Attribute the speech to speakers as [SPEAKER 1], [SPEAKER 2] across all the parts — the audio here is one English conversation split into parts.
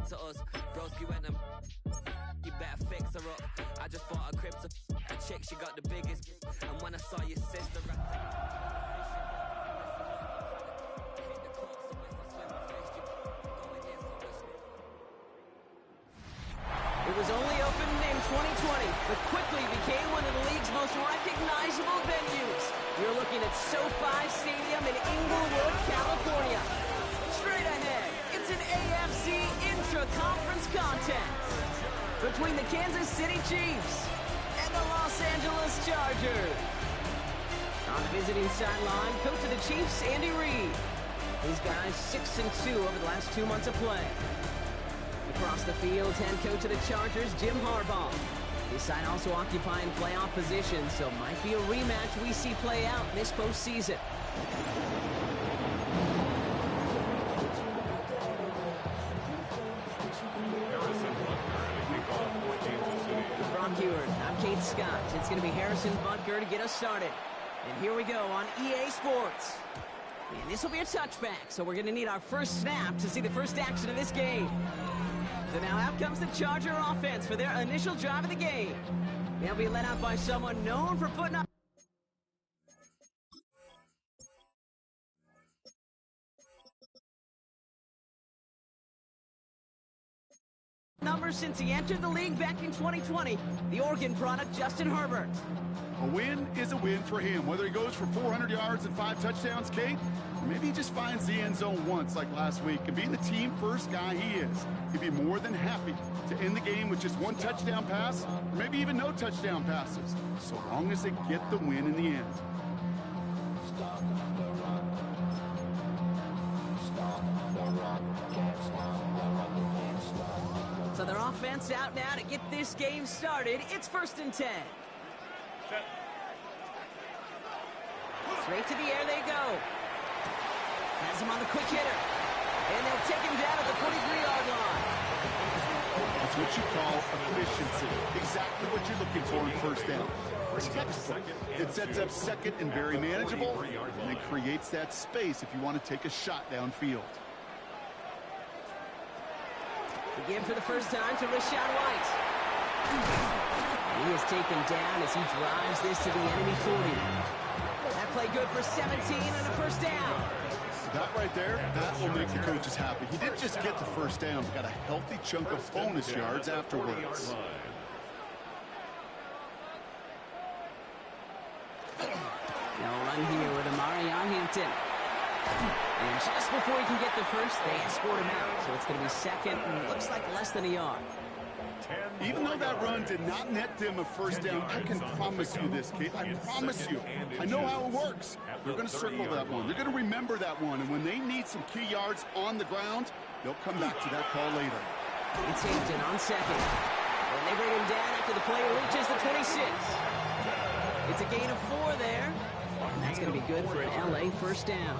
[SPEAKER 1] to us. Broski went and you better fix her up. I just bought a crib to a chick, she got the biggest. And when I saw your sister,
[SPEAKER 2] It was only opened in 2020, but quickly became one of the league's most recognizable venues. You're looking at SoFi Stadium in Inglewood, California. Straight ahead, it's an AFC intra-conference contest between the Kansas City Chiefs and the Los Angeles Chargers. On the visiting sideline, coach of the Chiefs, Andy Reid. These guys 6-2 over the last 2 months of play. Across the field, head coach of the Chargers, Jim Harbaugh. This side also occupying playoff positions, so might be a rematch we see play out this postseason. I'm Kate Scott. It's going to be Harrison Butker to get us started. And here we go on EA Sports. And this will be a touchback, so we're going to need our first snap to see the first action of this game. So now out comes the Charger offense for their initial drive of the game. They'll be led out by someone known for putting up numbers since he entered the league back in 2020, the Oregon product, Justin Herbert.
[SPEAKER 3] A win is a win for him, whether he goes for 400 yards and 5 touchdowns, Kate, or maybe he just finds the end zone once like last week. And being the team first guy he is, he'd be more than happy to end the game with just 1 touchdown pass, or maybe even no touchdown passes, so long as they get the win in the end.
[SPEAKER 2] So their offense out now to get this game started. It's 1st and 10. Straight to the air they go. Has him on the quick hitter. And they'll take him down at the 43-yard line.
[SPEAKER 3] That's what you call efficiency. Exactly what you're looking for in first down. Textbook. It sets up second and very manageable, and it creates that space if you want to take a shot downfield.
[SPEAKER 2] Again for the first time to Rashad White. He is taken down as he drives this to the enemy 40. That play good for 17 and a first down.
[SPEAKER 3] That right there, that will make the coaches happy. He didn't just get the first down, he got a healthy chunk of bonus yards afterwards.
[SPEAKER 2] No run here with Amari Hampton. And just before he can get the first, they escort him out. So it's going to be second and looks like less than a yard.
[SPEAKER 3] Even though that run did not net them a first down, I can promise you this, Kate. I promise you. I know how it works. They're going to circle that one. They're going to remember that one. And when they need some key yards on the ground, they'll come back to that call later.
[SPEAKER 2] It's Hampton on second. And they bring him down after the play reaches the 26. It's a gain of 4 there. And that's going to be good for an LA first down.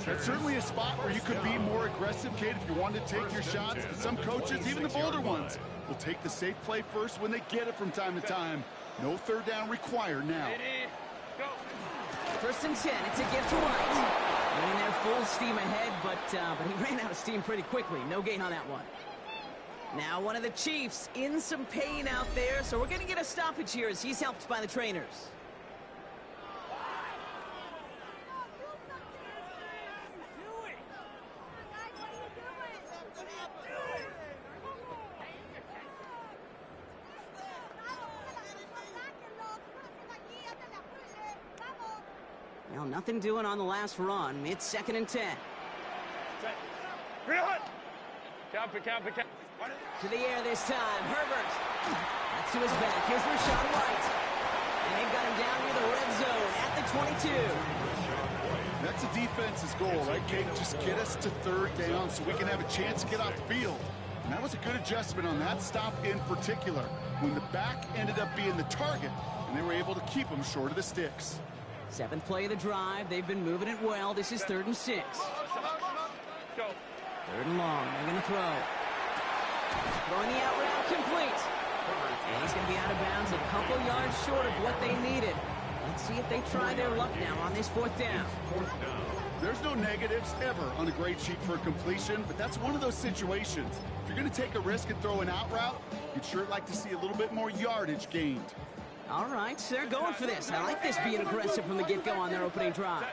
[SPEAKER 3] That's certainly a spot where you could be more aggressive, Kate, if you wanted to take your shots. But some coaches, even the bolder ones, will take the safe play first when they get it from time to time. No third down required now.
[SPEAKER 2] 1st and 10. It's a gift to White. Running there full steam ahead, but he ran out of steam pretty quickly. No gain on that one. Now one of the Chiefs in some pain out there, so we're going to get a stoppage here as he's helped by the trainers. Well, nothing doing on the last run. It's 2nd and 10. To the air this time. Herbert. That's to his back. Here's Rashad White. And they've got him down near the red zone at the 22.
[SPEAKER 3] That's the defense's goal, right, Kate? Just get us to third down so we can have a chance to get off the field. And that was a good adjustment on that stop in particular, when the back ended up being the target, and they were able to keep him short of the sticks.
[SPEAKER 2] 7th play of the drive. They've been moving it well. This is 3rd and 6. 3rd and long. They're going to throw. Throwing the out route complete. And he's going to be out of bounds a couple yards short of what they needed. Let's see if they try their luck now on this 4th down.
[SPEAKER 3] There's no negatives ever on a grade sheet for a completion, but that's one of those situations. If you're going to take a risk and throw an out route, you'd sure like to see a little bit more yardage gained.
[SPEAKER 2] All right, so they're going for this. I like this being aggressive from the get-go on their opening drive.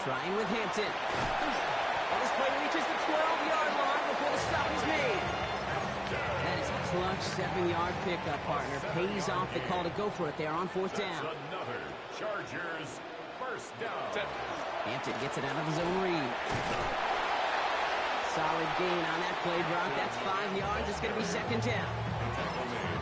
[SPEAKER 2] Trying with Hampton. And this play reaches the 12-yard line before the stop is made. That is a clutch 7-yard pickup, partner. Pays off the call to go for it there on 4th down.
[SPEAKER 4] Another Chargers first down.
[SPEAKER 2] Hampton gets it out of his own read. Solid gain on that play, Brock. That's 5 yards. It's going to be 2nd down.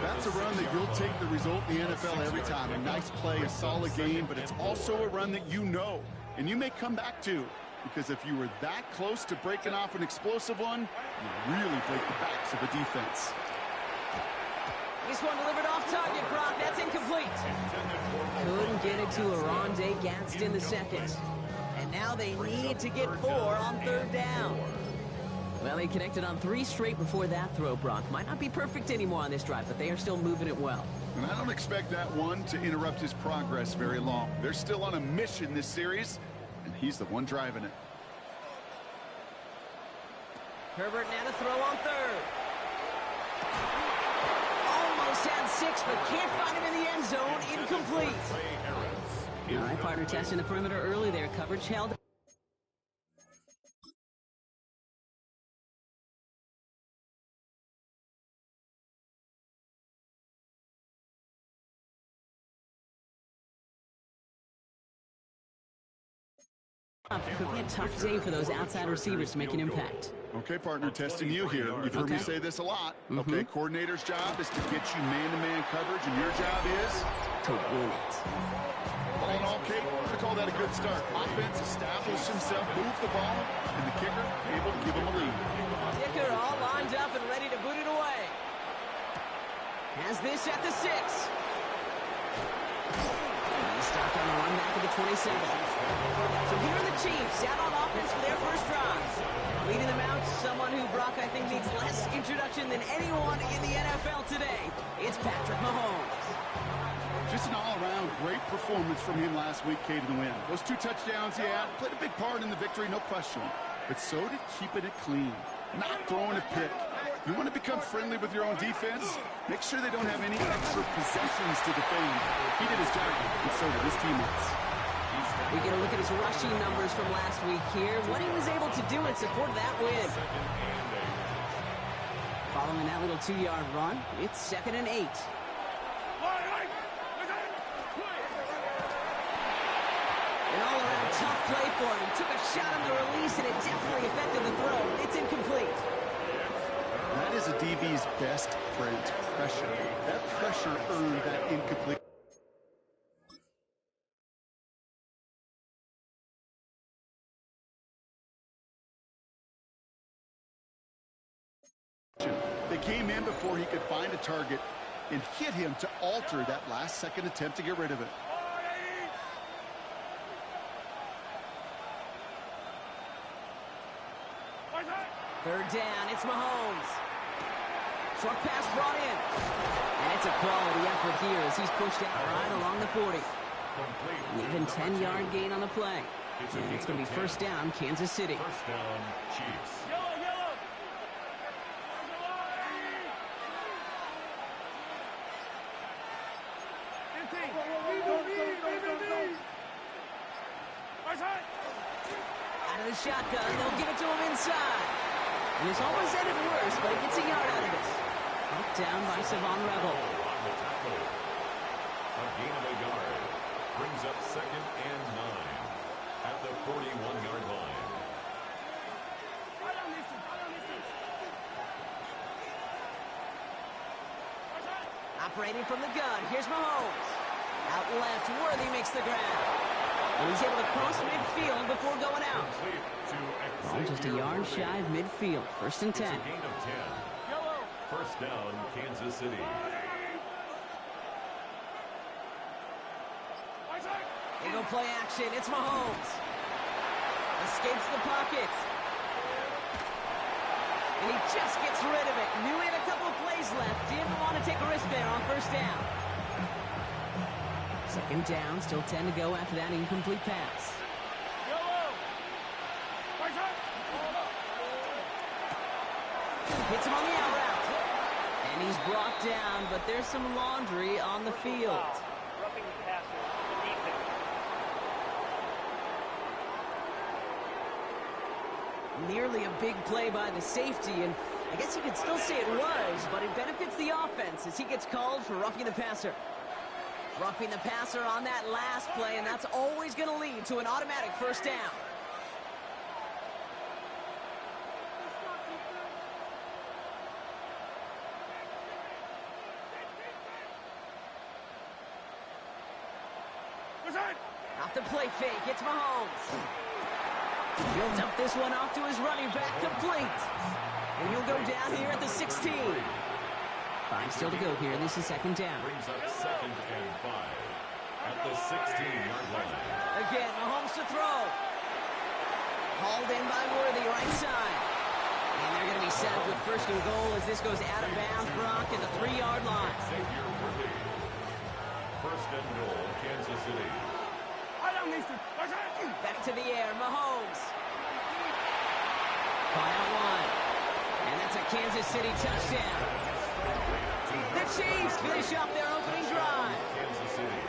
[SPEAKER 3] That's a run that you'll take the result in the NFL every time. A nice play, a solid game, but it's also a run that you know, and you may come back to, because if you were that close to breaking off an explosive one, you really break the backs of the defense.
[SPEAKER 2] This one delivered off target, Brock. That's incomplete. Couldn't get it to Aronde Gadsden the second. And now they need to get 4 on 3rd down. Well, they connected on 3 straight before that throw, Brock. Might not be perfect anymore on this drive, but they are still moving it well.
[SPEAKER 3] And I don't expect that one to interrupt his progress very long. They're still on a mission this series, and he's the one driving it.
[SPEAKER 2] Herbert now to throw on 3rd. Almost had 6, but can't find him in the end zone. Incomplete. All right, partner, testing the perimeter early there. Coverage held. Could be a tough day for those outside receivers to make an impact.
[SPEAKER 3] Okay, partner, testing you here. You've heard me say this a lot. Okay, coordinator's job is to get you man-to-man coverage, and your job is
[SPEAKER 2] to win it.
[SPEAKER 3] All in all, Kate, we're going to call that a good start. Offense established himself, moved the ball, and the kicker able to give him a lead.
[SPEAKER 2] Kicker all lined up and ready to boot it away. Has this at the 6. He's stopped on the run back at the 27. So here are the Chiefs out on offense for their first drive. Leading them out, someone who, Brock, I think needs less introduction than anyone in the NFL today. It's Patrick Mahomes.
[SPEAKER 3] Just an all-around great performance from him last week, Kate, in the win. Those 2 touchdowns, yeah, played a big part in the victory, no question. But so did keeping it clean, not throwing a pick. You want to become friendly with your own defense? Make sure they don't have any extra possessions to defend. He did his job, and so did his teammates.
[SPEAKER 2] We get a look at his rushing numbers from last week here. What he was able to do in support of that win. Following that little 2-yard run, it's 2nd and 8. An all-around tough play for him. He took a shot on the release, and it definitely affected the throw. It's incomplete.
[SPEAKER 3] That is a DB's best friend, pressure. That pressure earned that incomplete. They came in before he could find a target and hit him to alter that last-second attempt to get rid of it.
[SPEAKER 2] Third down, it's Mahomes. Short pass brought in. And it's a quality effort here as he's pushed out right along the 40. An even 10-yard gain on the play. And it's going to be first down, Kansas City.
[SPEAKER 4] First down, Chiefs.
[SPEAKER 2] Out of the shotgun, they'll give it to him inside. And it's almost ended worse, but he gets a yard out of it. Knocked down by Savon Rebel.
[SPEAKER 4] A gain of a yard brings up 2nd and 9 at the 41-yard line.
[SPEAKER 2] Operating from the gun, here's Mahomes. Out left, Worthy makes the grab. And he's able to cross midfield before going out. Well, just a yard shy of midfield. First and 10.
[SPEAKER 4] It's a gain of 10. First down, Kansas City.
[SPEAKER 2] They go play action. It's Mahomes. Escapes the pocket. And he just gets rid of it. Knew he had a couple of plays left. Didn't want to take a risk there on first down. Second down, still 10 to go after that incomplete pass. Hits him on the out route. And he's brought down, but there's some laundry on the field. Nearly a big play by the safety, and I guess you could still say it was, but it benefits the offense as he gets called for roughing the passer. Roughing the passer on that last play, and that's always going to lead to an automatic first down. Off the play fake, it's Mahomes. He'll dump this one off to his running back, complete. And he'll go down here at the 16. 5 still to go here. This is second down.
[SPEAKER 4] Brings up 2nd and 5 at the 16-yard line.
[SPEAKER 2] Again, Mahomes to throw. Hauled in by Worthy, right side. And they're going to be set up with first and goal as this goes out of bounds, Brock, at the 3-yard line.
[SPEAKER 4] Xavier Worthy. First and goal, Kansas City.
[SPEAKER 2] Back to the air, Mahomes. Caught out one. And that's a Kansas City touchdown. The Chiefs finish up their opening drive.
[SPEAKER 4] Kansas City.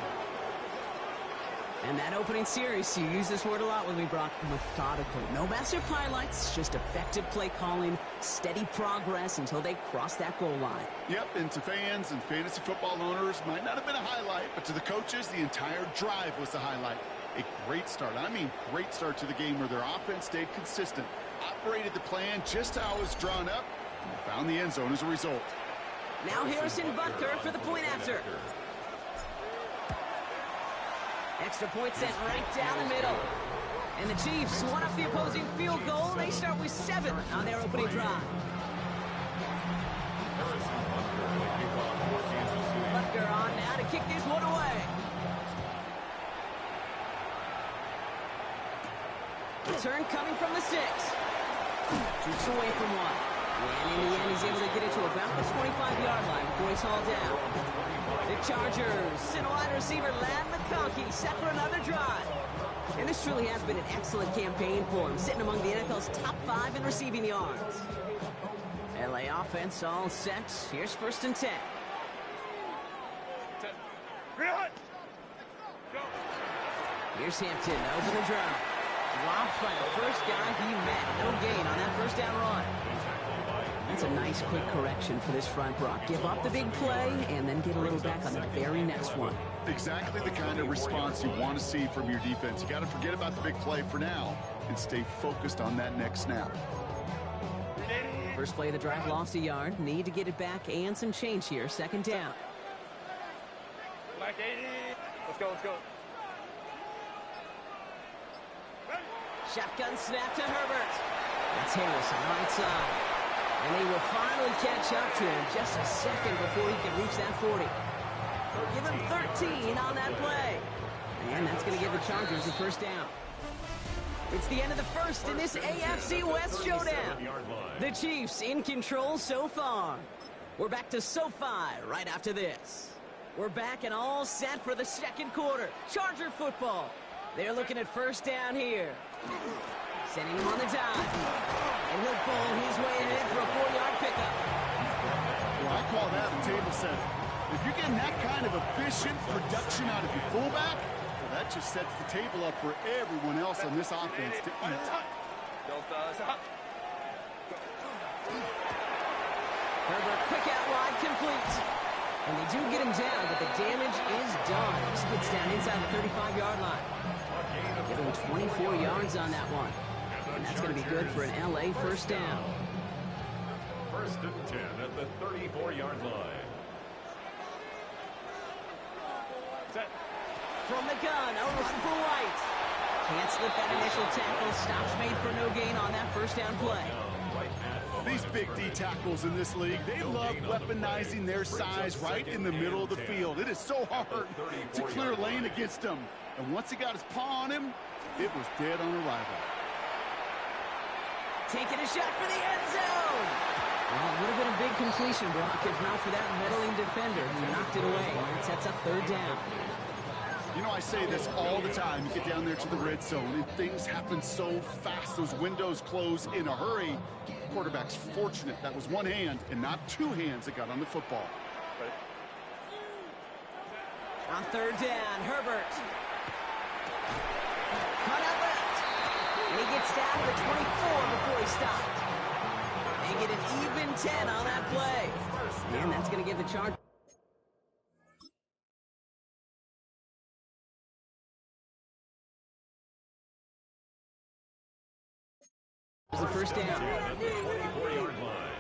[SPEAKER 2] And that opening series, you use this word a lot with me, Brock, methodical. No massive highlights, just effective play calling, steady progress until they cross that goal line.
[SPEAKER 3] Yep, and to fans and fantasy football owners, might not have been a highlight, but to the coaches, the entire drive was the highlight. A great start, I mean great start to the game where their offense stayed consistent, operated the plan just how it was drawn up, and found the end zone as a result.
[SPEAKER 2] Now Harrison Butker for the point after. Extra point sent right down the middle. And the Chiefs one up the opposing field goal. They start with 7 on their opening drive. Butker on now to kick this one away. Return coming from the 6. Shoots away from one. And in the end, he's able to get it to about the 25-yard line before he's hauled down. The Chargers send wide receiver Ladd McConkey set for another drive. And this truly has been an excellent campaign for him, sitting among the NFL's top 5 in receiving yards. LA offense all set. Here's first and 10. Here's Hampton, open the drive. Dropped by the first guy he met. No gain on that first down run. That's a nice quick correction for this front, Brock. Give up the big play and then get a little back on the very next one.
[SPEAKER 3] Exactly the kind of response you want to see from your defense. You got to forget about the big play for now and stay focused on that next snap.
[SPEAKER 2] First play of the drive lost a yard. Need to get it back and some change here. Second down.
[SPEAKER 5] Let's go, let's go.
[SPEAKER 2] Shotgun snap to Herbert. That's Harris on the right side. And they will finally catch up to him just a second before he can reach that 40. They'll give him 13 on that play. And that's going to give the Chargers the first down. It's the end of the first in this AFC West showdown. The Chiefs in control so far. We're back to SoFi right after this. We're back and all set for the second quarter. Charger football. They're looking at first down here. Sending him on the dive. And he'll pull his way ahead for a 4-yard pickup.
[SPEAKER 3] Well, I call that a table setter. If you're getting that kind of efficient production out of your fullback, well, that just sets the table up for everyone else on this offense to eat.
[SPEAKER 2] Herbert, quick out wide, complete. And they do get him down, but the damage is done. He gets down inside the 35-yard line. Give him 24 yards on that one. And that's going to be good for an LA first down.
[SPEAKER 4] First and 10 at the 34-yard line.
[SPEAKER 5] Set.
[SPEAKER 2] From the gun, a run for White. Can't slip that initial tackle. Stops made for no gain on that first down play.
[SPEAKER 3] These big D tackles in this league, they love weaponizing their size right in the middle of the field. It is so hard to clear lane against them. And once he got his paw on him, it was dead on arrival.
[SPEAKER 2] Taking a shot for the end zone. Well, it would have been a big completion, Brock, if not for that meddling defender who knocked it away. That sets up third down.
[SPEAKER 3] You know, I say this all the time. You get down there to the red zone, and things happen so fast. Those windows close in a hurry. Quarterback's fortunate that was one hand and not two hands that got on the football.
[SPEAKER 2] On third down, Herbert. Cut out left. And he gets down to the 24 before he stopped. They get an even 10 on that play. And that's going to give the Chargers the first down.
[SPEAKER 4] At the 24-yard line.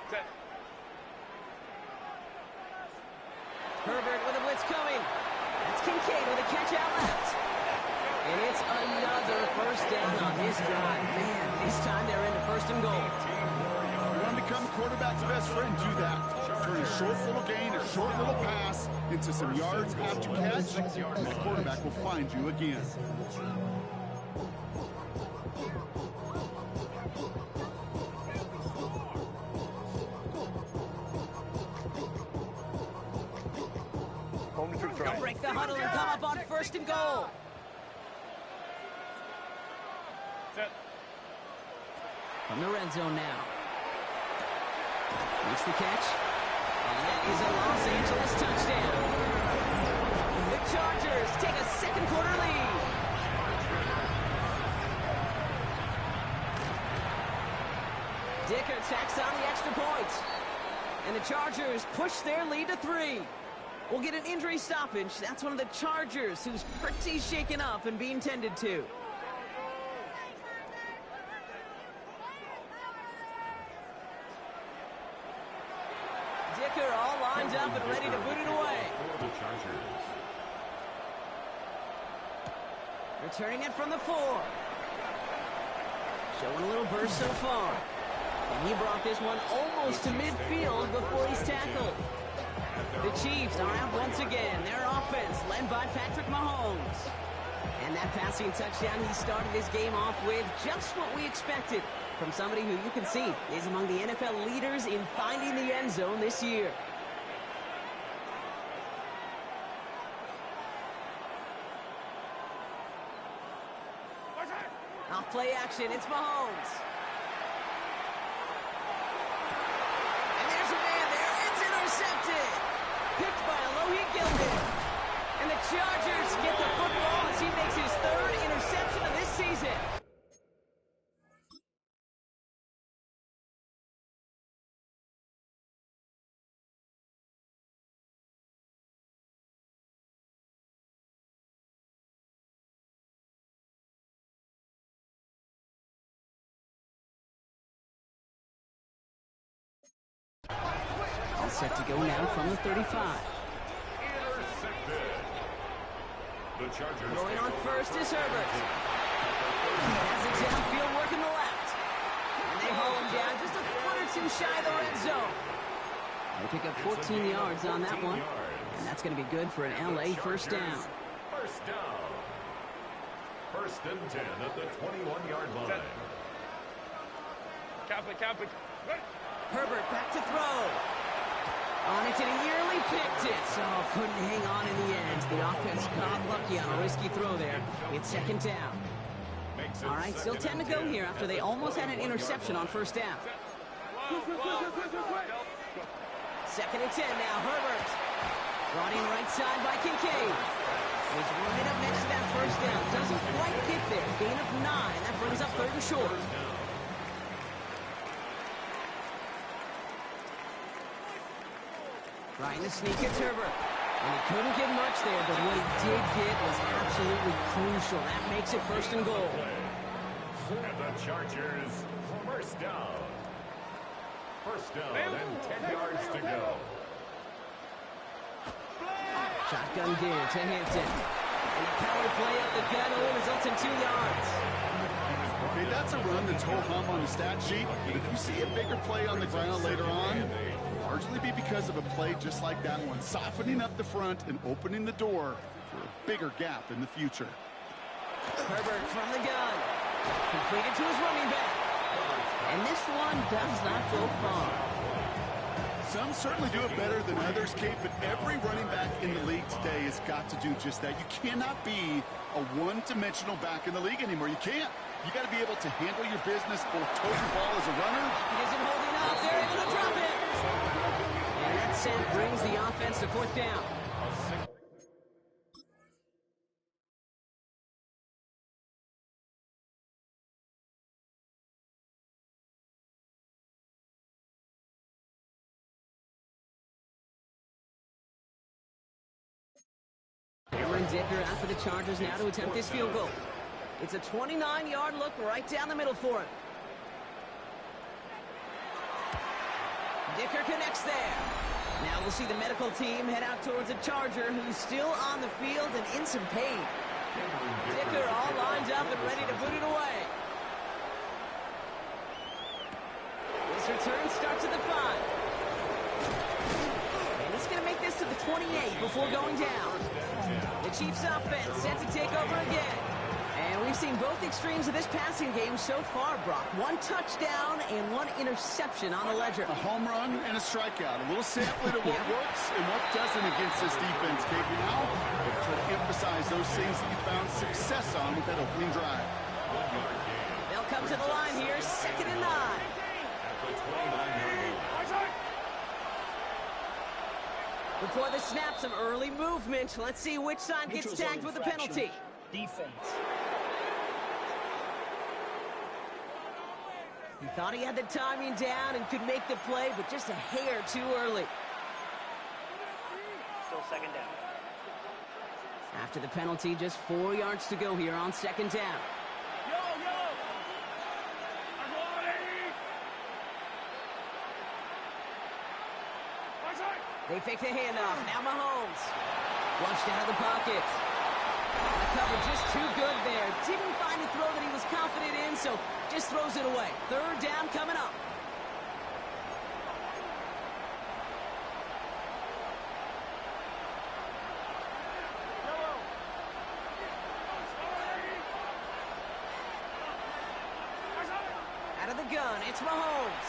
[SPEAKER 5] Set.
[SPEAKER 2] Herbert with a blitz coming. That's Kincaid with a catch out left. And it's another first down on his drive. Man, this time they're into first and goal.
[SPEAKER 3] You want to become the quarterback's best friend, do that. Turn a short little gain, a short little pass into some yards after catch, and the quarterback will find you again.
[SPEAKER 5] Home to
[SPEAKER 2] They'll break the huddle and come up on first and goal.
[SPEAKER 5] Set.
[SPEAKER 2] From the red zone now. Makes the catch. And that is a Los Angeles touchdown. The Chargers take a second quarter lead. Dicker tacks on the extra point. And the Chargers push their lead to 3. We'll get an injury stoppage. That's one of the Chargers who's pretty shaken up and being tended to. Dicker all lined up and ready to boot it away.
[SPEAKER 4] For the Chargers.
[SPEAKER 2] Returning it from the 4. Showing a little burst so far. And he brought this one almost to midfield before he's tackled. The Chiefs are out once again. Their offense led by Patrick Mahomes. And that passing touchdown he started his game off with, just what we expected from somebody who you can see is among the NFL leaders in finding the end zone this year. Off play action, it's Mahomes. And there's a man there, it's intercepted. Picked by Alohi Gilman. And the Chargers get the football as he makes his third interception of this season. All set to go now from the 35.
[SPEAKER 4] Intercepted. The Chargers.
[SPEAKER 2] Going on first is Herbert. He has it downfield working the left. And they haul him down just a foot or two shy of the red zone. They pick up 14 yards on that one. And that's going to be good for an LA first down.
[SPEAKER 4] First down. First and 10 at the 21-yard line.
[SPEAKER 5] Cap it.
[SPEAKER 2] Herbert back to throw. On it, and he nearly picked it. So couldn't hang on in the end. The offense got lucky on a risky throw there. It's second down. All right, still 10 to go here after they almost had an interception on first down. Second and 10 now, Herbert. Brought in right side by Kincaid. He's right up next to that first down. Doesn't quite get there. Gain of 9. That brings up third and short. Trying to sneak it, Herbert. And he couldn't get much there, but what he did get was absolutely crucial. That makes it first and goal.
[SPEAKER 4] And the Chargers, first down. First down and 10 yards to go.
[SPEAKER 2] Shotgun give to Hampton. And a power play up the gut only results in 2 yards.
[SPEAKER 3] Okay, that's a run that's ho-hum on the stat sheet, but if you see a bigger play on the ground later on, it'll largely be because of a play just like that one, softening up the front and opening the door for a bigger gap in the future.
[SPEAKER 2] Herbert from the gun. Completed to his running back. And this one does not go far.
[SPEAKER 3] Some certainly do it better than others, Kate, but every running back in the league today has got to do just that. You cannot be a one-dimensional back in the league anymore. You can't. You got to be able to handle your business, both toe the ball as a runner.
[SPEAKER 2] He isn't holding up. They're able to drop it. And that sack brings the offense to 4th down. Aaron Dicker out for the Chargers now to attempt this field goal. It's a 29-yard look right down the middle for him. Dicker connects there. Now we'll see the medical team head out towards a Charger who's still on the field and in some pain. Dicker all lined up and ready to boot it away. This return starts at the 5. And he's going to make this to the 28 before going down. The Chiefs offense set to take over again. And we've seen both extremes of this passing game so far, Brock. 1 touchdown and 1 interception on the ledger.
[SPEAKER 3] A home run and a strikeout. A little sampling of what works and what doesn't against this defense, Kate. Now, we're trying to emphasize those things that you found success on with that opening drive.
[SPEAKER 2] They'll come to the line here, 2nd and 9. Before the snap, some early movement. Let's see which side gets tagged with a penalty.
[SPEAKER 6] Defense.
[SPEAKER 2] He thought he had the timing down and could make the play, but just a hair too early.
[SPEAKER 6] Still 2nd down.
[SPEAKER 2] After the penalty, just 4 yards to go here on 2nd down. They fake the handoff. Now Mahomes. Flushed out of the pocket. The cover just too good there. Didn't find a throw that he was confident in, so just throws it away. 3rd down coming up. Out of the gun, it's Mahomes.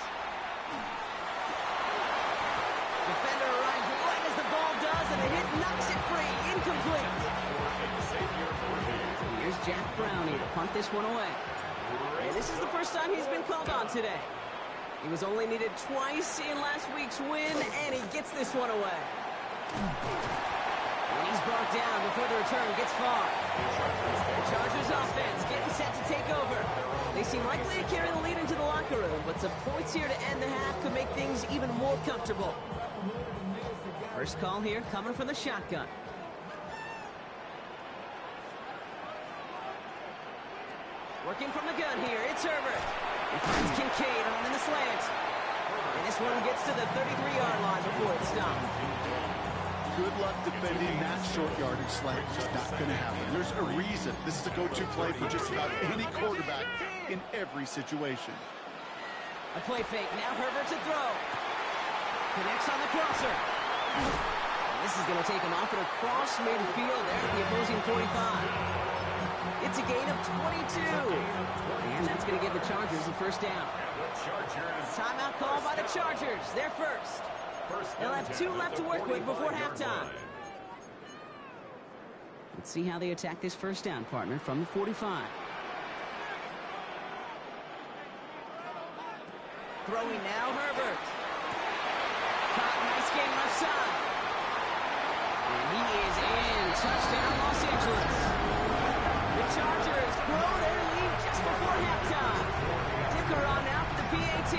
[SPEAKER 2] Defender arrives right as the ball does, and the hit knocks it free. Incomplete. Here's Jack Brownie to punt this one away. And this is the first time he's been called on today. He was only needed twice in last week's win, and he gets this one away. And he's brought down before the return gets far. The Chargers offense getting set to take over. They seem likely to carry the lead into the locker room, but some points here to end the half could make things even more comfortable. First call here coming from the shotgun. Working from the gun here, it's Herbert. He finds Kincaid on in the slant. And this one gets to the 33-yard line before it's stopped.
[SPEAKER 3] Good luck defending that short yardage slant. It's just not going to happen. There's a reason this is a go-to play for just about any quarterback in every situation.
[SPEAKER 2] A play fake. Now Herbert to throw. Connects on the crosser. And this is going to take him off and across midfield there at the opposing 45. It's a gain of 22. And that's going to give the Chargers the 1st down. Timeout call by the Chargers. They're first. They'll have 2 left to work with before halftime. Let's see how they attack this 1st down, partner, from the 45. Throwing now, Herbert. Caught, nice game left side. And he is in. Touchdown, Los Angeles. The Chargers grow their lead just before halftime. Dicker on now for the PAT.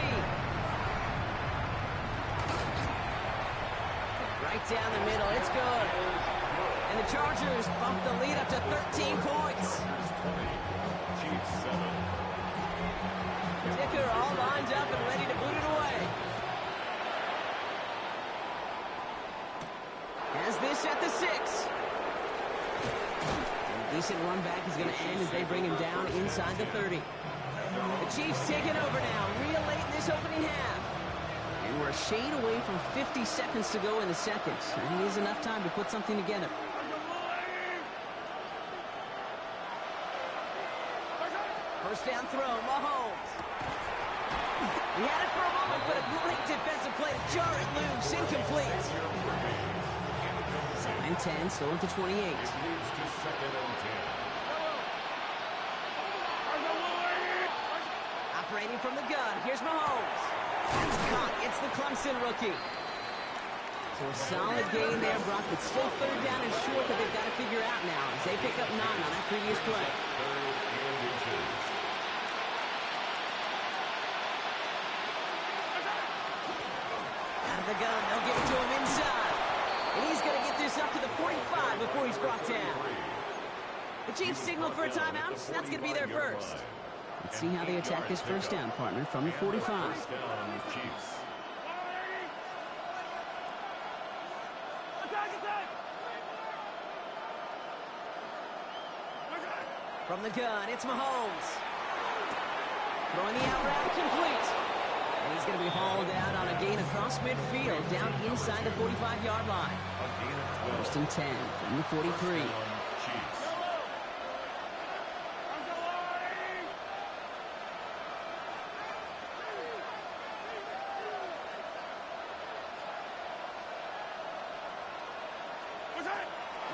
[SPEAKER 2] Right down the middle, it's good. And the Chargers bump the lead up to 13 points. Dicker all lined up and ready to boot it away. Has this at the 6. A decent run back is going to end as they bring him down inside the 30. The Chiefs taking over now, real late in this opening half. And we're a shade away from 50 seconds to go in the second. I think there's enough time to put something together. First down throw, Mahomes. He had it for a moment but a great defensive play to jar it loose. Incomplete. 2nd and 10, still at the 28.
[SPEAKER 4] It leads to 2nd and 10.
[SPEAKER 2] Operating from the gun, here's Mahomes. That's caught. It's the Clemson rookie. So a solid gain there, Brock, but still 3rd down and short that they've got to figure out now as they pick up 9 on that previous play.
[SPEAKER 4] 3rd and inches.
[SPEAKER 2] Out of the gun, they'll give it to him inside. And he's going to get this up to the 45 before he's brought down. The Chiefs signal for a timeout. That's going to be their first. Let's see how they attack this 1st down, partner, from the 45.
[SPEAKER 4] 1st down, Chiefs.
[SPEAKER 2] From the gun, it's Mahomes. Throwing the out route complete. And he's going to be hauled out on a gain across midfield, down inside the 45-yard line. 1st and 10 from the 43.
[SPEAKER 4] Chiefs.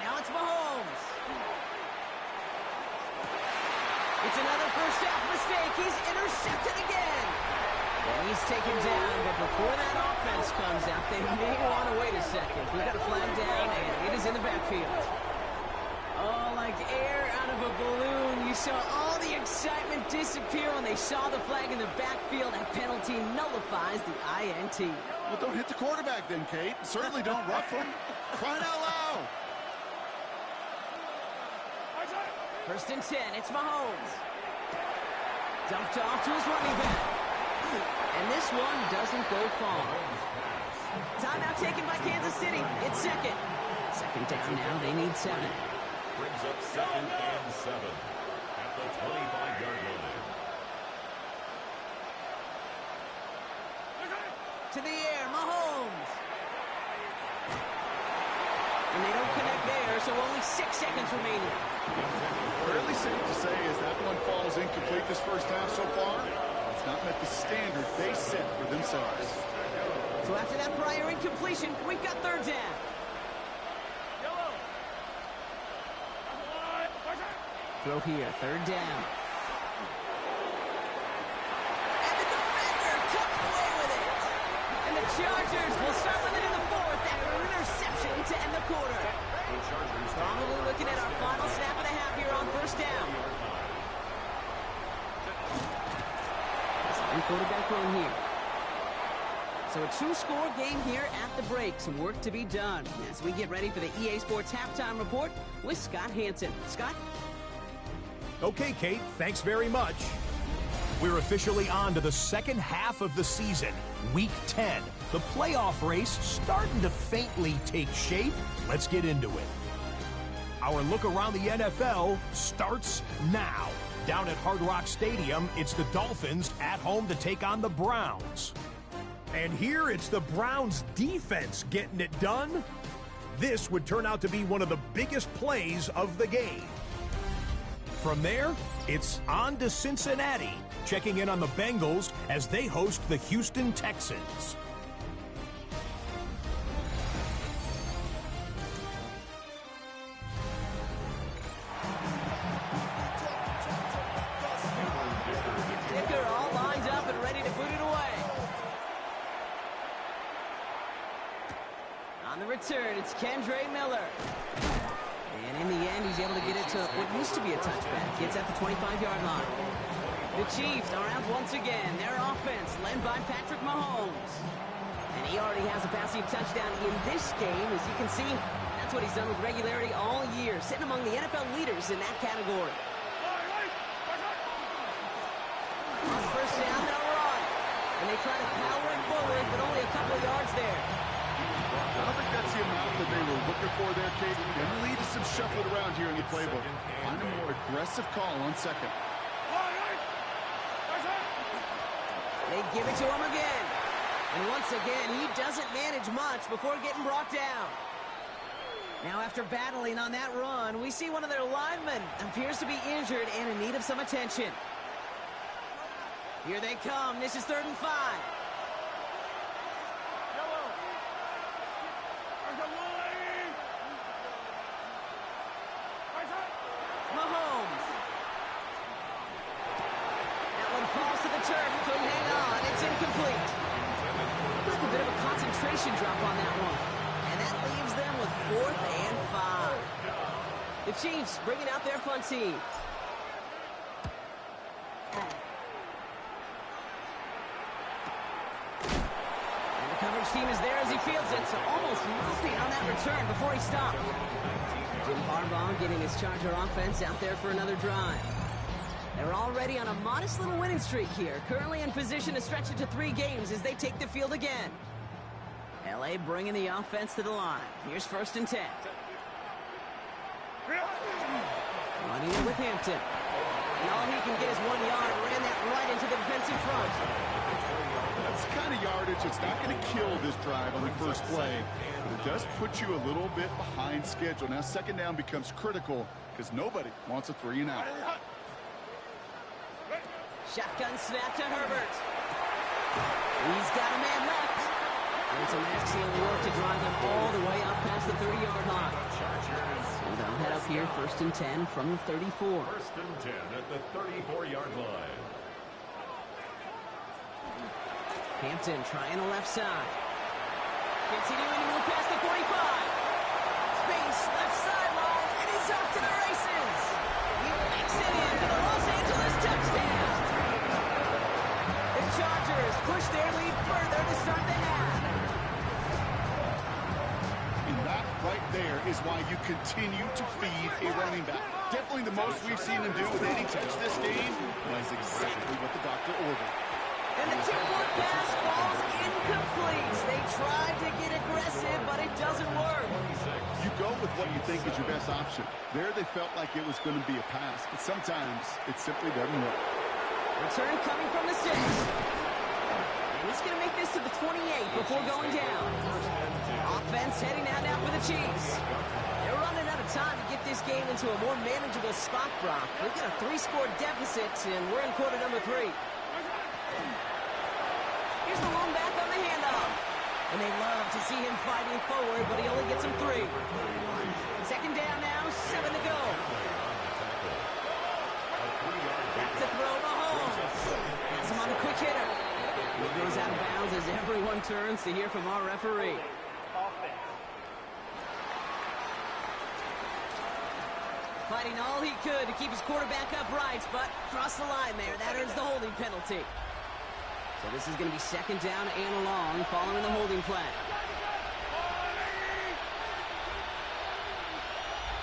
[SPEAKER 2] Now it's Mahomes. It's another first half mistake. He's intercepted again. Well, he's taken down, but before that offense comes out, they may want to wait a second. We've got a flag down, and it is in the backfield. Oh, like air out of a balloon. You saw all the excitement disappear when they saw the flag in the backfield. That penalty nullifies the INT.
[SPEAKER 3] Well, don't hit the quarterback then, Kate. Certainly don't rough him. Crying out loud.
[SPEAKER 2] 1st and 10, it's Mahomes. Dumped off to his running back. And this one doesn't go far. Timeout taken by Kansas City. It's 2nd. 2nd down now. They need 7.
[SPEAKER 4] Brings up 2nd and 7 at the 25-yard line.
[SPEAKER 2] To the air, Mahomes. And they don't connect there, so only 6 seconds remaining.
[SPEAKER 3] Fairly safe to say as that one falls incomplete this 1st half so far. It's not met the standard they set for themselves.
[SPEAKER 2] So after that prior incompletion, we've got 3rd down. Throw here, 3rd down. And the defender comes away with it. And the Chargers will start with it in the 4th after an interception to end the quarter. Probably looking at our final snap of the half here on 1st down. Second quarterback run here. So a 2-score game here at the break. Some work to be done as we get ready for the EA Sports Halftime Report with Scott Hansen. Scott?
[SPEAKER 6] Okay, Kate, thanks very much. We're officially on to the 2nd half of the season, Week 10. The playoff race starting to faintly take shape. Let's get into it. Our look around the NFL starts now. Down at Hard Rock Stadium, it's the Dolphins at home to take on the Browns. And here it's the Browns defense getting it done. This would turn out to be one of the biggest plays of the game. From there, it's on to Cincinnati, checking in on the Bengals as they host the Houston Texans.
[SPEAKER 2] Dicker all lined up and ready to boot it away. On the return, it's Kendre Miller. And in the end, he's able to get it to what used to be a touchback. Gets at the 25-yard line. The Chiefs are out once again. Their offense led by Patrick Mahomes. And he already has a passing touchdown in this game. As you can see, that's what he's done with regularity all year, sitting among the NFL leaders in that category. On 1st down, they'll run. And they try to power it forward, but only a couple of yards there.
[SPEAKER 3] I don't think that's the amount that they were looking for there, Kate. Going to lead to some shuffling around here in the playbook. Find a more aggressive call on 2nd.
[SPEAKER 2] They give it to him again. And once again, he doesn't manage much before getting brought down. Now, after battling on that run, we see one of their linemen appears to be injured and in need of some attention. Here they come. This is 3rd and 5. Mahomes. That one falls to the turf. Couldn't hang on. It's incomplete. Like a bit of a concentration drop on that one. And that leaves them with 4th and 5. The Chiefs bringing out their fun team. And the coverage team is there as he fields it. So almost nothing on that return before he stopped. Jim Harbaugh getting his Charger offense out there for another drive. They're already on a modest little winning streak here. Currently in position to stretch it to 3 games as they take the field again. LA bringing the offense to the line. Here's 1st and 10. Running it with Hampton. And all he can get is 1 yard. Ran that right into the defensive front.
[SPEAKER 3] That's the kind of yardage that's not going to kill this drive on the first play. But it does put you a little bit behind schedule. Now 2nd down becomes critical because nobody wants a 3 and out.
[SPEAKER 2] Shotgun snap to Herbert. He's got a man left. And some excellent work to drive them all the way up past the 30-yard line. So they'll head up here 1st and 10 from the 34.
[SPEAKER 4] 1st and 10 at the 34-yard line.
[SPEAKER 2] Hampton trying the left side. Continuing to move past the 45. Space, left sideline, and he's off to the races. He makes it in for the Los Angeles touchdown. The Chargers push their lead further to start the half.
[SPEAKER 3] And that right there is why you continue to feed a running back. Definitely the most we've seen him do with any touch this game. And that's exactly what the doctor ordered.
[SPEAKER 2] And the tip-point pass falls incomplete. They tried to get aggressive, but it doesn't work.
[SPEAKER 3] You go with what you think is your best option. There they felt like it was going to be a pass, but sometimes it simply doesn't work.
[SPEAKER 2] Return coming from the 6. And he's going to make this to the 28 before going down. Offense heading out now for the Chiefs. They're running out of time to get this game into a more manageable spot, Brock. We've got a 3-score deficit, and we're in quarter number 3. Here's the lone back on the handoff. And they love to see him fighting forward, but he only gets him 3. 2nd down now, 7 to go. Back to throw Mahomes. Has him on a quick hitter. And he goes out of bounds as everyone turns to hear from our referee. Fighting all he could to keep his quarterback upright, but crossed the line there. That earns the holding penalty. So this is going to be 2nd down and long following the holding flag.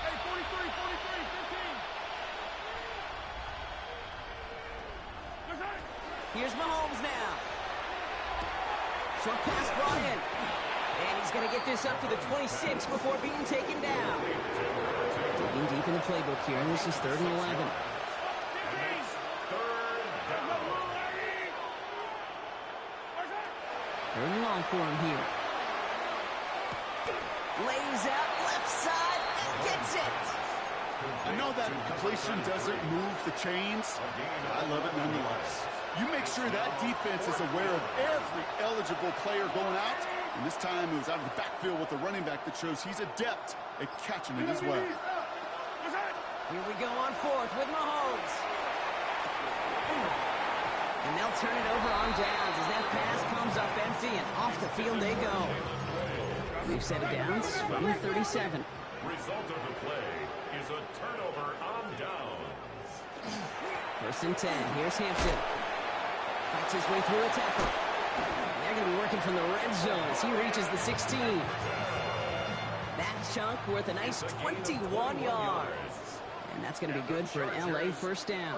[SPEAKER 5] Hey, 43, 15.
[SPEAKER 2] Here's Mahomes now. Short pass brought in. And he's going to get this up to the 26 before being taken down. Digging deep in the playbook here. This is 3rd and 11. Third and long for him here. Lays out left side and gets it.
[SPEAKER 3] I know that completion doesn't move the chains, but I love it nonetheless. You make sure that defense is aware of every eligible player going out, and this time it was out of the backfield with the running back that shows he's adept at catching it as well.
[SPEAKER 2] Here we go on 4th with Mahomes. And they'll turn it over on downs as that pass comes up empty, and off the field they go. We've set it downs from the 37.
[SPEAKER 4] Result of the play is a turnover on downs.
[SPEAKER 2] 1st and 10. Here's Hampton. Fights his way through a tackle. And they're going to be working from the red zone as he reaches the 16. That chunk worth a nice 21 yards. And that's going to be good for an LA 1st down.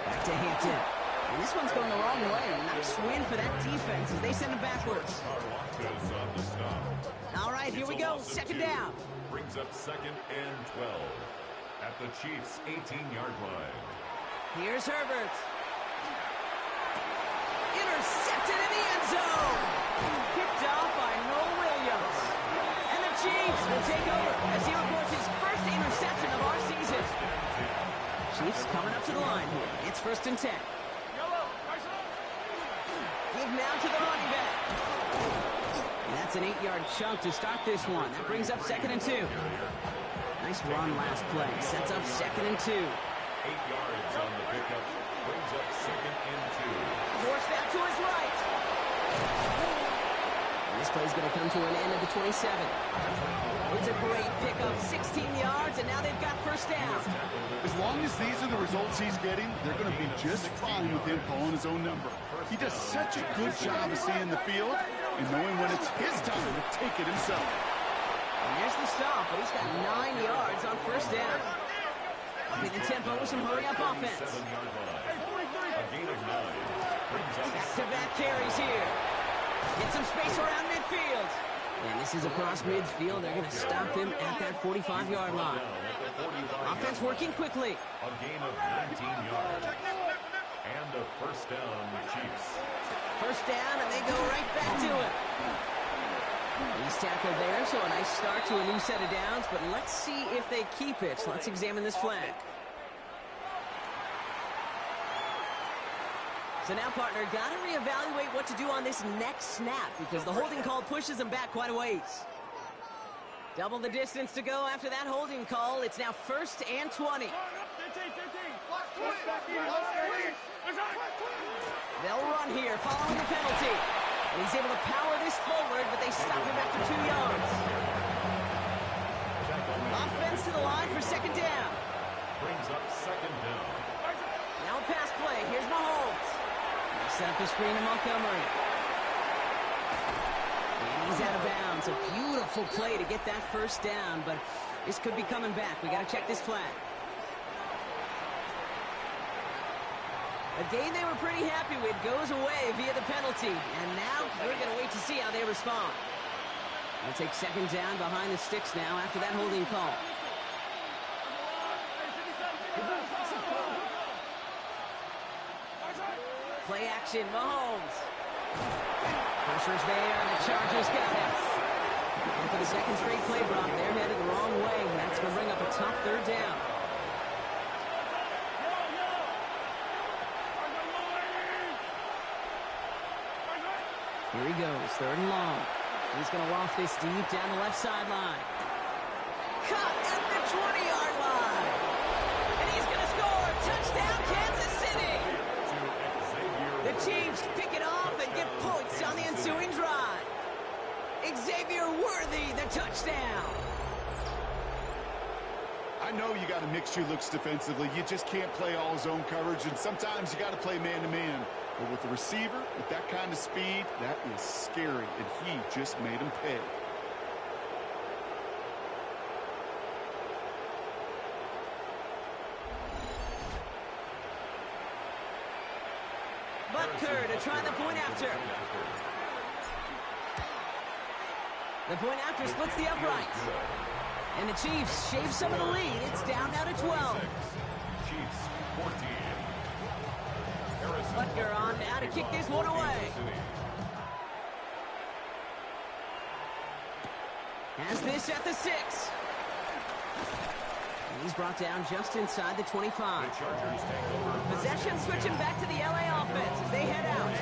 [SPEAKER 2] Back to Hampton. And this one's going the wrong way. Nice win for that defense as they send it backwards. All right, here we go. 2nd down.
[SPEAKER 4] Brings up 2nd and 12 at the Chiefs' 18-yard line.
[SPEAKER 2] Here's Herbert. Intercepted in the end zone. Picked off by Noel Williams. And the Chiefs will take over as he reports his first interception of our season. Chiefs coming up to the line here. It's 1st and 10. Give now to the running back. And that's an 8-yard chunk to start this one. That brings up 2nd and 2. Nice run last play. Sets up 2nd and 2.
[SPEAKER 4] 8 yards on the pickup. Brings up 2nd and 2.
[SPEAKER 2] Forced out to his right. And this play's going to come to an end at the 27. It's a great pickup, 16 yards, and now they've got first down.
[SPEAKER 3] As long as these are the results he's getting, they're going to be just fine with him calling his own number. He does such a good job of seeing the field and knowing when it's his time to take it himself.
[SPEAKER 2] And there's the stop, but he's got 9 yards on first down. Upping the tempo with some hurry-up offense.
[SPEAKER 4] A gain of 9. Brings up
[SPEAKER 2] Back-to-back carries here. Get some space around midfield. And this is across midfield. They're going to stop him at that 45-yard line. Offense working quickly.
[SPEAKER 4] a gain of 19 yards. And a first down, Chiefs.
[SPEAKER 2] First down, and they go right back to it. He's tackled there, so a nice start to a new set of downs, but let's see if they keep it. So let's examine this flag. So now, partner, got to reevaluate what to do on this next snap because the holding call pushes him back quite a ways. Double the distance to go after that holding call. It's now 1st and 20. They'll run here following the penalty. And he's able to power this forward, but they stop him after 2 yards. Offense to the line for second down.
[SPEAKER 4] Brings up second down.
[SPEAKER 2] Now a pass play. Here's Mahomes. Set up the screen to Montgomery. And he's out of bounds. A beautiful play to get that first down, but this could be coming back. We got to check this flag. A game they were pretty happy with goes away via the penalty. And now we're going to wait to see how they respond. They'll take second down behind the sticks now after that holding call. Play action, Mahomes. Pressure's there, and the Chargers got it. And for the second straight play block, they're headed the wrong way. That's going to bring up a tough third down. Here he goes, 3rd and long. He's going to loft this deep down the left sideline. Cut at the 20-yard line. And he's going to score. Touchdown, Kansas City. The Chiefs pick it off and get points on the ensuing drive. Xavier Worthy, the touchdown.
[SPEAKER 3] I know you got to mix your looks defensively. You just can't play all zone coverage, and sometimes you got to play man-to-man. But with the receiver, with that kind of speed, that is scary, and he just made him pay.
[SPEAKER 2] Butker to try the point after. The point after splits the uprights. And the Chiefs shave some of the lead. It's down now to 12.
[SPEAKER 4] Chiefs 14.
[SPEAKER 2] Butker on now to kick this one away. Has this at the 6. And he's brought down just inside the 25. Possession switching back to the LA offense as they head out.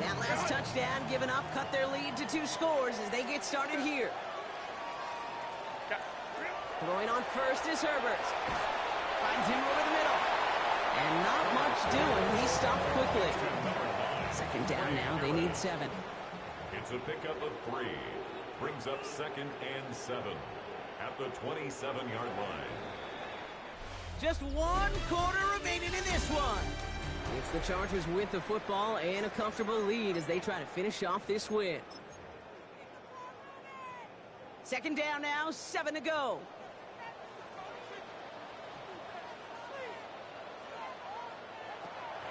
[SPEAKER 2] That last touchdown given up cut their lead to 2 scores as they get started here. Throwing on first is Herbert. Finds him over the middle. And not much doing. He stopped quickly. Second down now. They need 7.
[SPEAKER 4] It's a pickup of 3. Brings up 2nd and 7 at the 27-yard line.
[SPEAKER 2] Just 1 quarter remaining in this one. It's the Chargers with the football and a comfortable lead as they try to finish off this win. Second down now, 7 to go.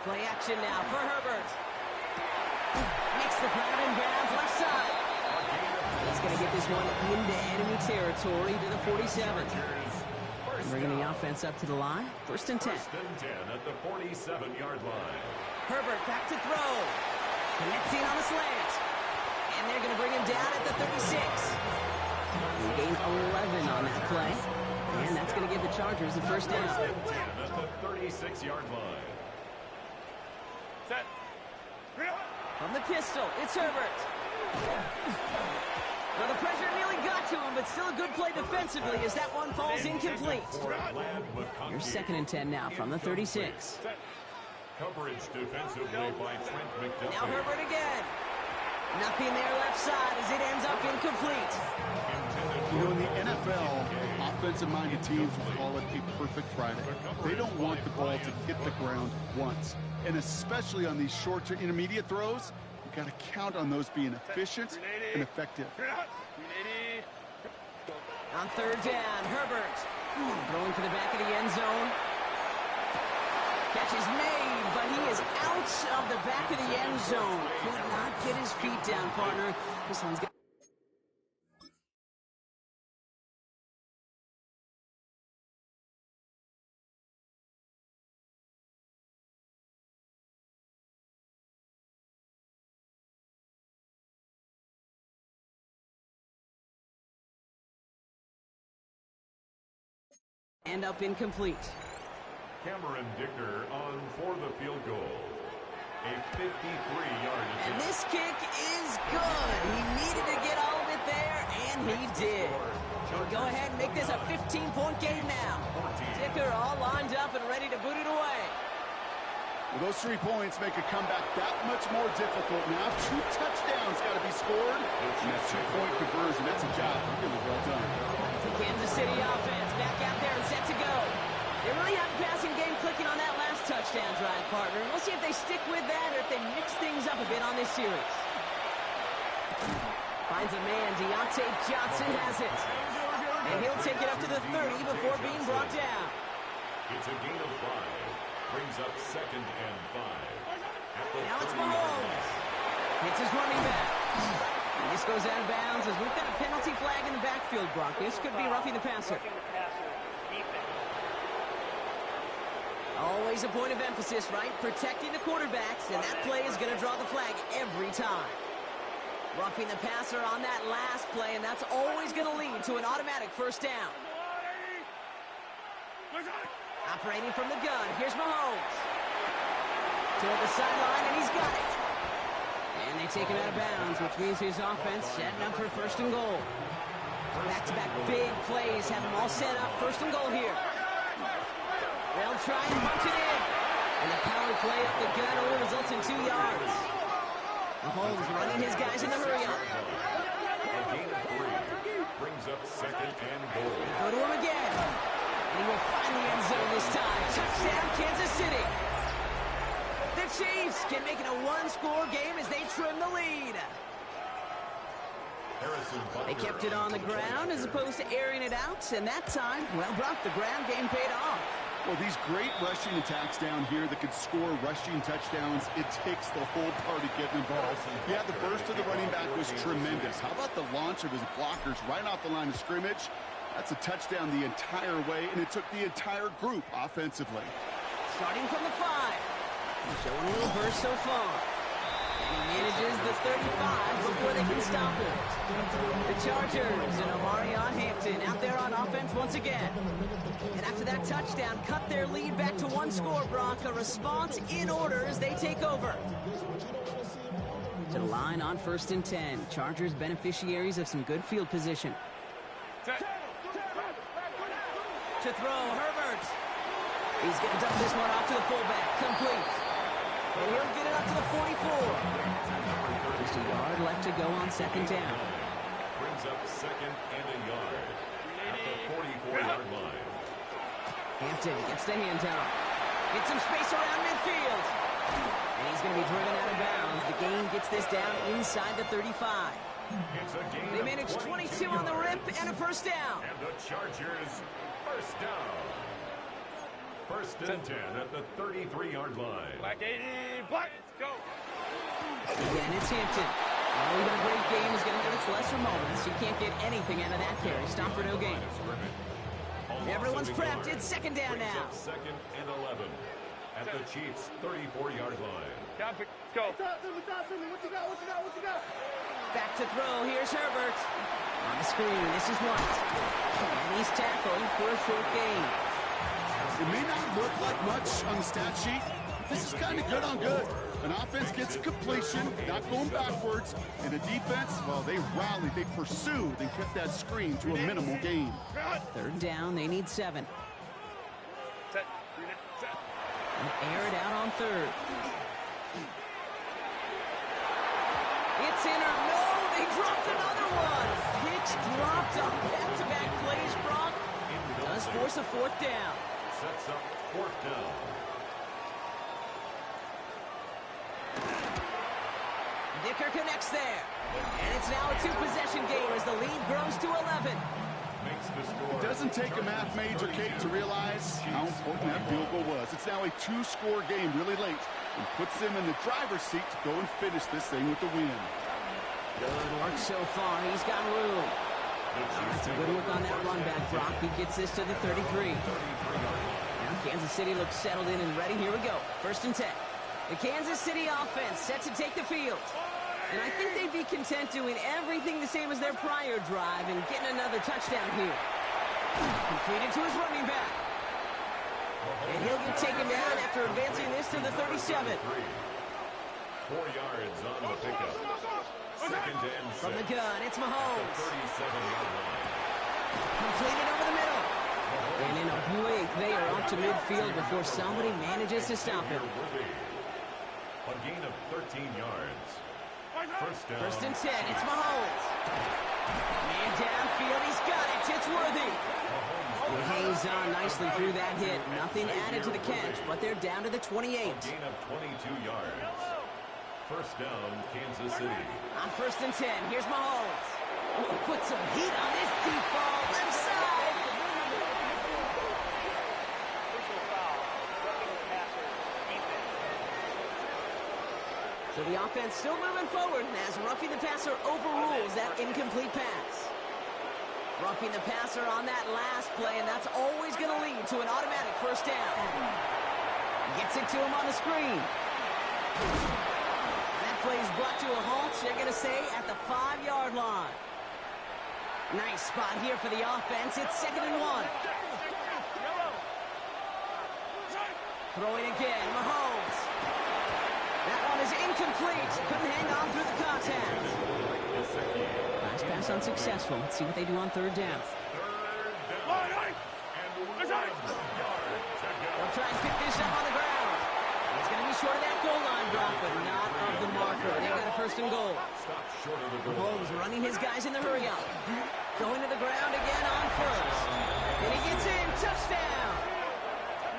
[SPEAKER 2] Play action now for Herbert. Makes the grab in bounds left side. He's going to get this one into enemy territory to the 47. And bringing the offense up to the line. 1st and 10.
[SPEAKER 4] 1st and 10 at the 47-yard line.
[SPEAKER 2] Herbert back to throw. Connecting on the slant. And they're going to bring him down at the 36. He gained 11 on that play. And that's going to give the Chargers the first down.
[SPEAKER 4] 1st and 10 at the 36-yard line.
[SPEAKER 5] Set.
[SPEAKER 2] From the pistol, it's Herbert. Well, the pressure nearly got to him, but still a good play defensively as that one falls incomplete. Here's 2nd and 10 now from the 36.
[SPEAKER 4] Coverage defensively by Trent McDuffie.
[SPEAKER 2] Now Herbert again. Nothing there left side as it ends up incomplete.
[SPEAKER 3] You know, in the NFL, offensive-minded teams will call it a perfect Friday. They don't want the ball to hit the ground once. And especially on these short to intermediate throws, you've got to count on those being efficient and effective.
[SPEAKER 2] On 3rd down, Herbert throwing for the back of the end zone. Catch is made, but he is out of the back of the end zone. Could not get his feet down, partner. This one's got... End up incomplete.
[SPEAKER 4] Cameron Dicker on for the field goal. A 53-yard attempt.
[SPEAKER 2] And this kick is good. He needed to get all of it there, and he did. And go ahead and make this a 15-point game now. Dicker all lined up and ready to boot it away.
[SPEAKER 3] Well, those 3 points make a comeback that much more difficult now. 2 touchdowns got to be scored. And that 2-point conversion, that's a job really well done.
[SPEAKER 2] The Kansas City offense back out there and set to go. They really have a passing game clicking on that last touchdown drive, partner. We'll see if they stick with that or if they mix things up a bit on this series. Finds a man. Deontay Johnson has it. And he'll take it up to the 30 before being brought down.
[SPEAKER 4] It's a gain of 5. Brings up 2nd and 5.
[SPEAKER 2] Now it's Mahomes. Hits his running back. And this goes out of bounds as we've got a penalty flag in the backfield, Brock. This could be roughing the passer. Always a point of emphasis, right? Protecting the quarterbacks, and that play is going to draw the flag every time. Roughing the passer on that last play, and that's always going to lead to an automatic 1st down. Operating from the gun, here's Mahomes. Toward the sideline, and he's got it. And they take him out of bounds, which means his offense setting up for 1st and goal. Back-to-back big plays have them all set up. 1st and goal here. They'll try and punch it in. And the power play up the gun only results in 2 yards. Mahomes running his guys in the hurry-up.
[SPEAKER 4] A gain of 3. Brings up 2nd and goal.
[SPEAKER 2] Go to him again. And he will find the end zone this time. Touchdown, Kansas City. The Chiefs can make it a 1-score game as they trim the lead. They kept it on the ground as opposed to airing it out. And that time, well, Brock, the ground game paid off.
[SPEAKER 3] Well, these great rushing attacks down here that could score rushing touchdowns, it takes the whole party getting involved. Yeah, the burst of the running back was tremendous. How about the launch of his blockers right off the line of scrimmage? That's a touchdown the entire way, and it took the entire group offensively.
[SPEAKER 2] Starting from the 5. Showing a little burst so far. And he manages the 35 before they can stop him. The Chargers and Omarion Hampton out there on offense once again. And after that touchdown, cut their lead back to 1 score, Brock. A response in order as they take over. To the line on 1st and 10. Chargers beneficiaries of some good field position. To throw, Herbert. He's going to dump this one off to the fullback. Complete. And he'll get it up to the 44. Just a yard left to go on 2nd down.
[SPEAKER 4] Brings up 2nd and a yard at the 44-yard line.
[SPEAKER 2] Hampton gets the handout. Gets some space around midfield. And he's going to be driven out of bounds. The gain gets this down inside the 35. They managed 22 on the rip and a 1st down.
[SPEAKER 4] And the Chargers, 1st down. 1st and 10 at the 33-yard line.
[SPEAKER 5] Black 80, black, let's go.
[SPEAKER 2] Again, it's Hampton. Oh, even a great game is going to have its lesser moments. You can't get anything out of that carry. Stop for no gain. Everyone's prepped. It's 2nd down now.
[SPEAKER 4] 2nd and 11 at the Chiefs' 34-yard line.
[SPEAKER 5] Let's go.
[SPEAKER 2] Back to throw. Here's Herbert. On the screen, this is White. And he's tackled for a short gain.
[SPEAKER 3] It may not look like much on the stat sheet, This is kind of good on good. An offense gets completion, not going backwards, and a defense, well, they rallied, they pursued, and kept that screen to a minimal gain.
[SPEAKER 2] Third down, they need 7.
[SPEAKER 5] Set.
[SPEAKER 2] And air it out on third. It's in or no, they dropped another one. Hicks dropped on back-to-back plays, Brock. Does force a 4th down.
[SPEAKER 4] Sets up 4th down.
[SPEAKER 2] Dicker connects there. And it's now a 2-possession game as the lead grows to 11.
[SPEAKER 4] Makes the score.
[SPEAKER 3] It doesn't take a math major, Kate, to realize how important that field goal was. It's now a 2-score game really late and puts them in the driver's seat to go and finish this thing with the win.
[SPEAKER 2] Good work so far. He's got room. That's a good look on that run back, Brock. He gets this to the 33. Now Kansas City looks settled in and ready. Here we go. 1st and 10. The Kansas City offense set to take the field. And I think they'd be content doing everything the same as their prior drive and getting another touchdown here. Completed to his running back. And he'll get taken down after advancing this to the 37.
[SPEAKER 4] 4 yards on the pickup. 2nd and 6.
[SPEAKER 2] From the gun, it's Mahomes.
[SPEAKER 4] 37-yard line.
[SPEAKER 2] Completed over the middle. And in a blink, they are up to midfield before somebody manages to stop him.
[SPEAKER 4] A gain of 13 yards. 1st down.
[SPEAKER 2] 1st and 10, it's Mahomes. Man downfield, he's got it. It's Worthy. He hangs on nicely through that hit. Nothing added to the catch, but they're down to the 28.
[SPEAKER 4] A gain of 22 yards. 1st down, Kansas City.
[SPEAKER 2] On 1st and 10, here's Mahomes. Oh, put some heat on this deep ball, left side. So the offense still moving forward as roughing the passer overrules that incomplete pass. Roughing the passer on that last play, and that's always going to lead to an automatic 1st down. Gets it to him on the screen. That play is brought to a halt, they're going to say, at the 5-yard line. Nice spot here for the offense. It's 2nd and 1. Throwing again, Mahomes. That one is incomplete. Couldn't hang on through the contact. Last pass unsuccessful. Let's see what they do on 3rd down. They'll try and pick this up on the ground. It's going to be short of that goal line drop, but not of the marker. They've got a 1st and goal. Mahomes running his guys in the hurry-up. Going to the ground again on 1st. And he gets in. Touchdown.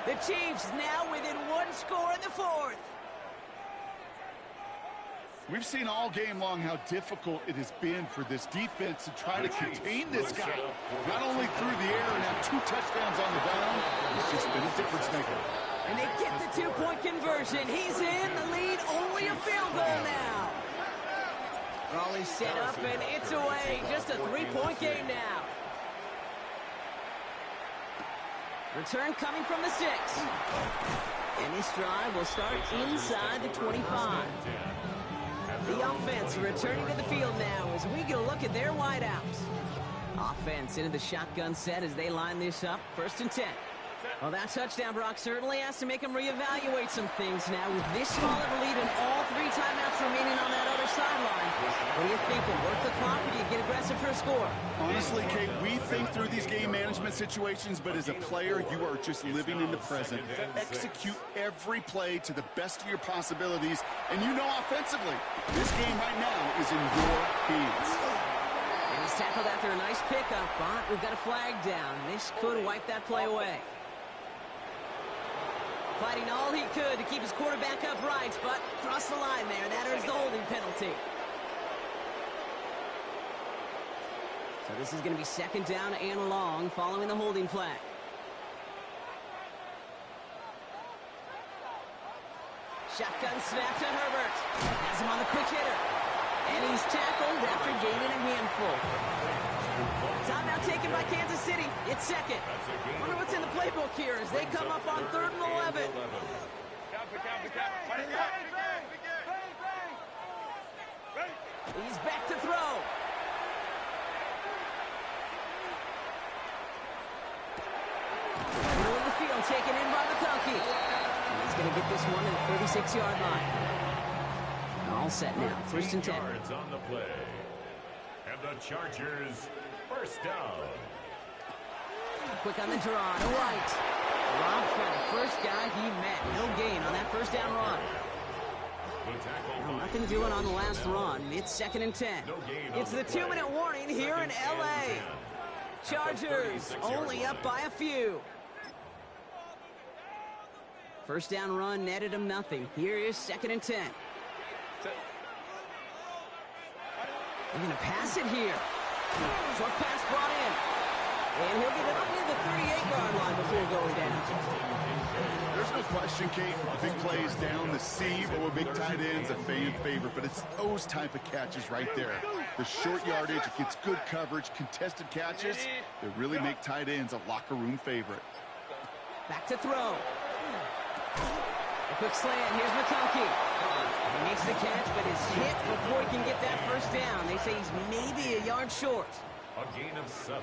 [SPEAKER 2] The Chiefs now within 1 score in the 4th.
[SPEAKER 3] We've seen all game long how difficult it has been for this defense to try to contain this guy. Not only through the air and have 2 touchdowns on the ground, it's just been a difference maker.
[SPEAKER 2] And they get the 2-point conversion. He's in the lead, only a field goal now. Raleigh set up and it's away. Just a 3-point game now. Return coming from the 6. And this drive will start inside the 25. The offense returning to the field now as we get a look at their wideouts. Offense into the shotgun set as they line this up. 1st and 10. Well, that touchdown, Brock, certainly has to make them reevaluate some things now with this small of a lead and all 3 timeouts remaining on that other sideline. What are you thinking? Work the clock or do you get aggressive for a score?
[SPEAKER 3] Honestly, Kate, we think through these game management situations, but as a player, you are just living in the present. Execute every play to the best of your possibilities, and you know offensively, this game right now is in your hands.
[SPEAKER 2] And he's tackled after a nice pickup, but we've got a flag down. This could wipe that play away. Fighting all he could to keep his quarterback upright, but crossed the line there. That earns the holding penalty. So this is going to be 2nd down and long following the holding flag. Shotgun snap to Herbert. Has him on the quick hitter. And he's tackled after gaining a handful. Timeout taken by Kansas City. It's 2nd. Wonder what's in the playbook here as they come up on 3rd and 11. He's back to throw. Middle of the field taken in by McConkey. And he's It's going to get this one to the 36-yard line. All set now. First and 10.
[SPEAKER 4] Yards on the play. And the Chargers, first down.
[SPEAKER 2] Quick on the draw to White. Robbed for the first guy he met. No gain on that first down run. Well, nothing doing on the last run. It's second and 10. It's the 2-minute warning here in L.A. Chargers only up by a few. First down run netted him nothing. Here is second and 10. They're going to pass it here. Short pass brought in. And he'll get it up near the 38-yard line before going down.
[SPEAKER 3] There's no question, Kate, big plays down the seam or big tight ends a fan favorite, but it's those type of catches right there. The short yardage, it gets good coverage, contested catches that really make tight ends a locker room favorite.
[SPEAKER 2] Back to throw. A quick slant. Here's McConkey. He makes the catch, but is hit before he can get that first down. They say he's maybe a yard short.
[SPEAKER 4] A gain of 7.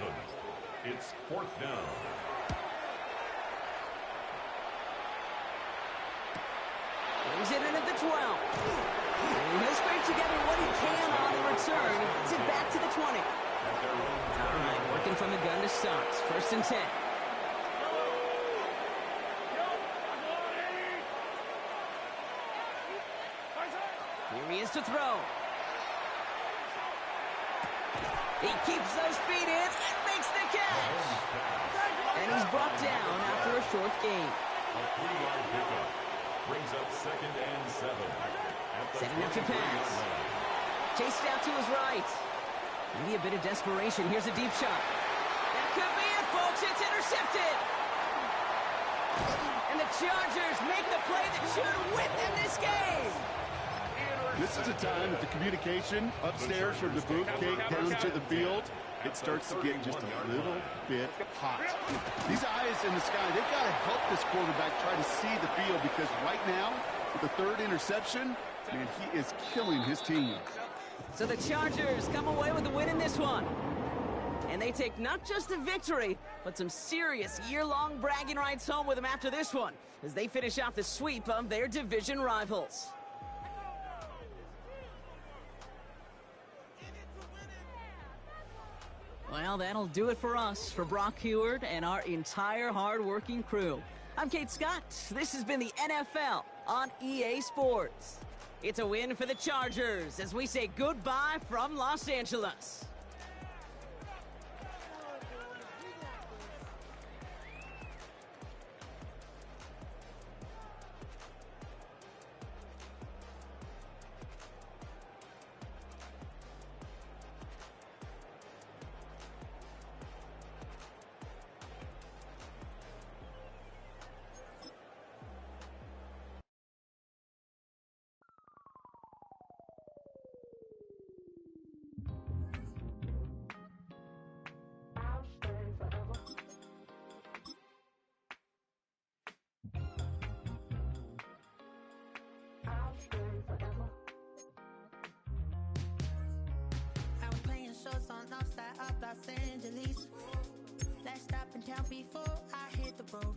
[SPEAKER 4] It's fourth down.
[SPEAKER 2] Brings it in at the 12. And he'll scrape together what he can on the return. He gets it back to the 20. All right, working from the gun to start. First and 10. Here he is to throw. He keeps those feet in and makes the catch. And he's brought down after a short gain.
[SPEAKER 4] A 3-yard pickup brings up second and 7.
[SPEAKER 2] Setting up to pass. Chased out to his right. Maybe a bit of desperation. Here's a deep shot. That could be it, folks. It's intercepted. And the Chargers make the play that should win them this game.
[SPEAKER 3] This is a time that the communication upstairs from the booth, Kate, down to the field, it starts to get just a little bit hot. These eyes in the sky, they've got to help this quarterback try to see the field, because right now, with the third interception, man, he is killing his team.
[SPEAKER 2] So the Chargers come away with the win in this one. And they take not just a victory, but some serious year-long bragging rights home with them after this one, as they finish off the sweep of their division rivals. Well, that'll do it for us, for Brock Heward and our entire hard-working crew. I'm Kate Scott. This has been the NFL on EA Sports. It's a win for the Chargers as we say goodbye from Los Angeles.
[SPEAKER 7] Los Angeles. Last stop in town before I hit the road.